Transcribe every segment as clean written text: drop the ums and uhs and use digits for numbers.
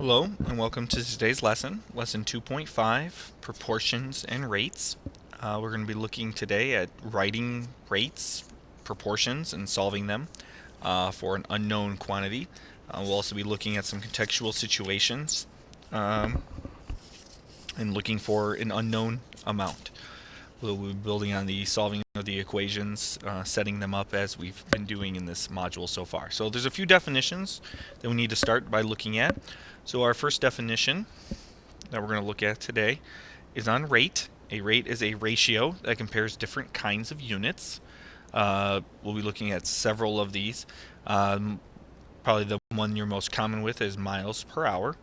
Hello and welcome to today's lesson, lesson 2.5, proportions and rates. We're going to be looking today at writing rates, proportions, and solving them for an unknown quantity. We'll also be looking at some contextual situations and looking for an unknown amount. We'll be building on the solving of the equations, setting them up as we've been doing in this module so far. So there's a few definitions that we need to start by looking at. So our first definition that we're going to look at today is on rate. A rate is a ratio that compares different kinds of units. We'll be looking at several of these. Probably the one you're most common with is miles per hour.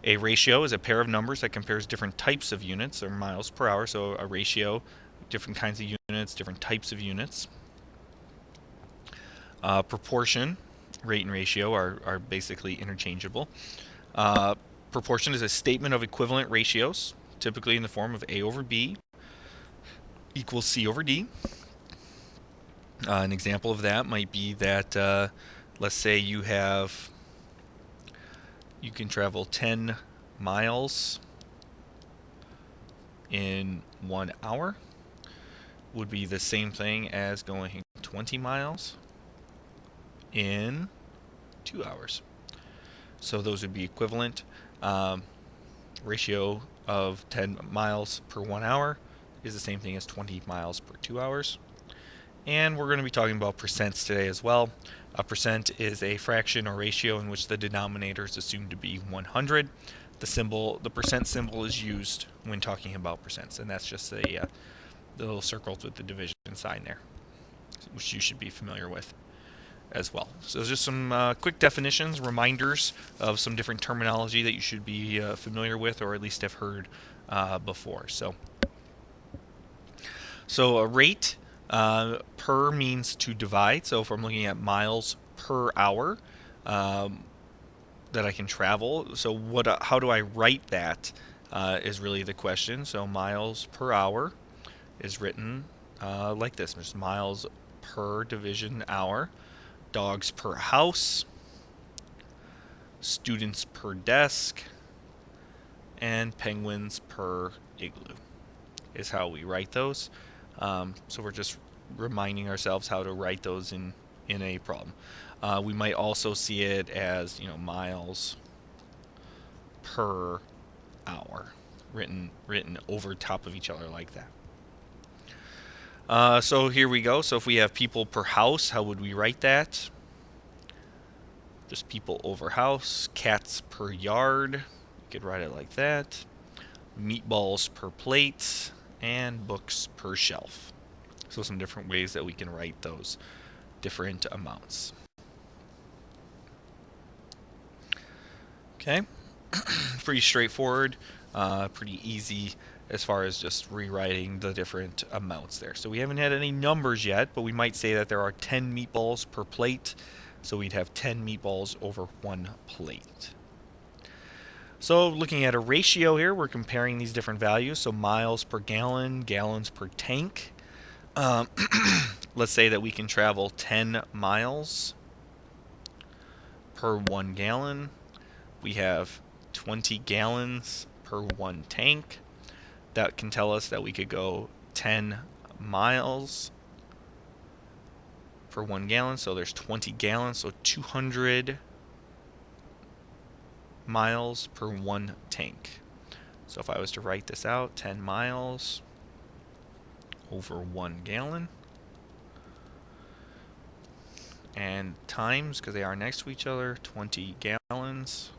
A ratio is a pair of numbers that compares different types of units, or miles per hour. So a ratio, different kinds of units, different types of units. Proportion, rate and ratio are basically interchangeable. Proportion is a statement of equivalent ratios, typically in the form of A over B equals C over D. An example of that might be that, let's say you can travel 10 miles in 1 hour, would be the same thing as going 20 miles in 2 hours. So those would be equivalent. Ratio of 10 miles per 1 hour is the same thing as 20 miles per 2 hours. And we're going to be talking about percents today as well. A percent is a fraction or ratio in which the denominator is assumed to be 100. The percent symbol is used when talking about percents, and that's just the little circles with the division sign there, which you should be familiar with as well. So just some quick definitions, reminders of some different terminology that you should be familiar with, or at least have heard before. So a rate, per means to divide. So if I'm looking at miles per hour that I can travel, so how do I write that is really the question. So miles per hour is written like this. There's miles per division hour, dogs per house, students per desk, and penguins per igloo is how we write those. So we're just reminding ourselves how to write those in a problem. We might also see it as miles per hour written over top of each other like that. So here we go. So if we have people per house, how would we write that? Just people over house. Cats per yard, you could write it like that. Meatballs per plate, and books per shelf. So some different ways that we can write those different amounts. Okay, pretty straightforward, pretty easy as far as just rewriting the different amounts there. So we haven't had any numbers yet, but we might say that there are 10 meatballs per plate. So we'd have 10 meatballs over 1 plate. So looking at a ratio here, we're comparing these different values. So miles per gallon, gallons per tank. Let's say that we can travel 10 miles per 1 gallon. We have 20 gallons per 1 tank. That can tell us that we could go 10 miles per 1 gallon. So there's 20 gallons, so 200 miles per 1 tank. So if I was to write this out, 10 miles over 1 gallon, and times, because they are next to each other, 20 gallons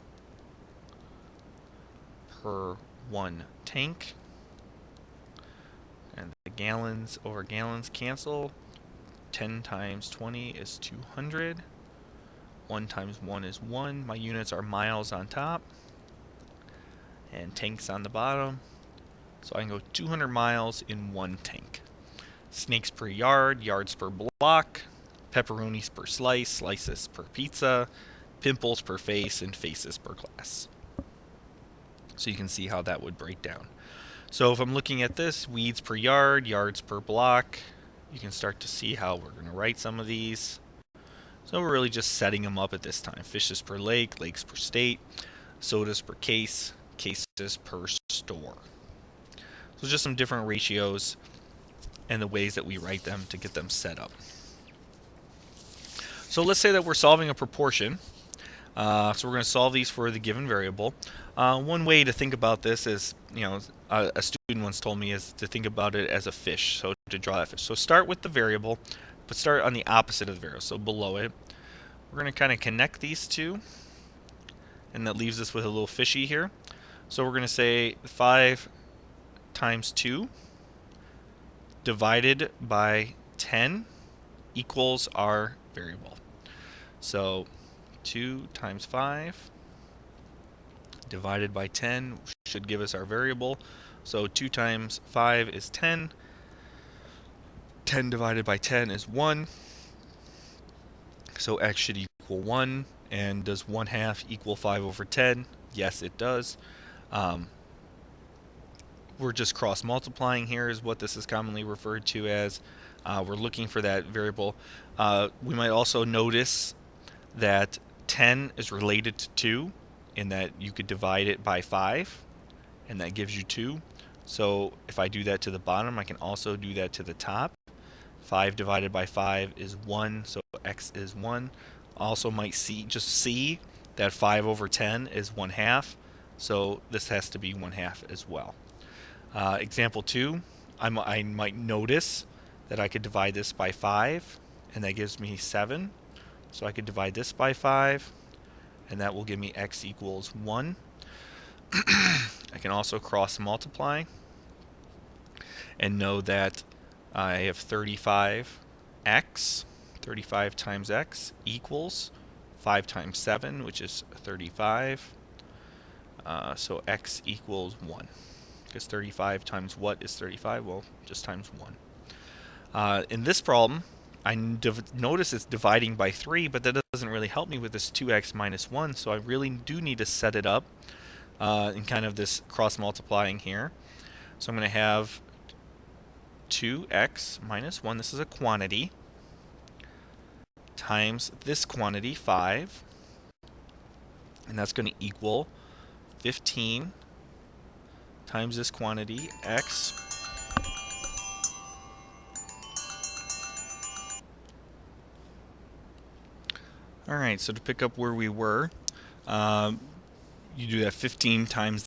per 1 tank, and the gallons over gallons cancel. 10 times 20 is 200. 1 times 1 is 1. My units are miles on top and tanks on the bottom. So I can go 200 miles in 1 tank. Snakes per yard, yards per block, pepperonis per slice, slices per pizza, pimples per face, and faces per class. So you can see how that would break down. So if I'm looking at this, weeds per yard, yards per block, you can start to see how we're going to write some of these. So we're really just setting them up at this time. Fishes per lake, lakes per state, sodas per case, cases per store. So just some different ratios and the ways that we write them to get them set up. So let's say that we're solving a proportion. So we're going to solve these for the given variable. One way to think about this is, a student once told me is to think about it as a fish. So to draw that fish. So start with the variable, but start on the opposite of the variable, so below it. We're going to kind of connect these two, and that leaves us with a little fishy here. So we're going to say 5 times 2 divided by 10 equals our variable. So 2 times 5 divided by 10 should give us our variable. So 2 times 5 is 10. 10 divided by 10 is 1. So x should equal 1. And does 1/2 equal 5 over 10? Yes, it does. We're just cross multiplying here is what this is commonly referred to as. We're looking for that variable. We might also notice that 10 is related to 2 in that you could divide it by 5 and that gives you 2. So if I do that to the bottom, I can also do that to the top. 5 divided by 5 is 1, so x is 1. Also might see that 5 over 10 is 1/2, so this has to be 1/2 as well. Example 2, I might notice that I could divide this by 5, and that gives me 7. So I could divide this by 5, and that will give me x equals 1. I can also cross multiply and know that I have 35x. 35 times x equals 5 times 7, which is 35. So x equals 1. Because 35 times what is 35? Well, just times 1. In this problem, I notice it's dividing by 3, but that doesn't really help me with this 2x minus 1, so I really do need to set it up in kind of this cross multiplying here. So I'm going to have 2x minus 1, this is a quantity, times this quantity, 5, and that's going to equal 15 times this quantity, x. Alright, so to pick up where we were, you do that 15 times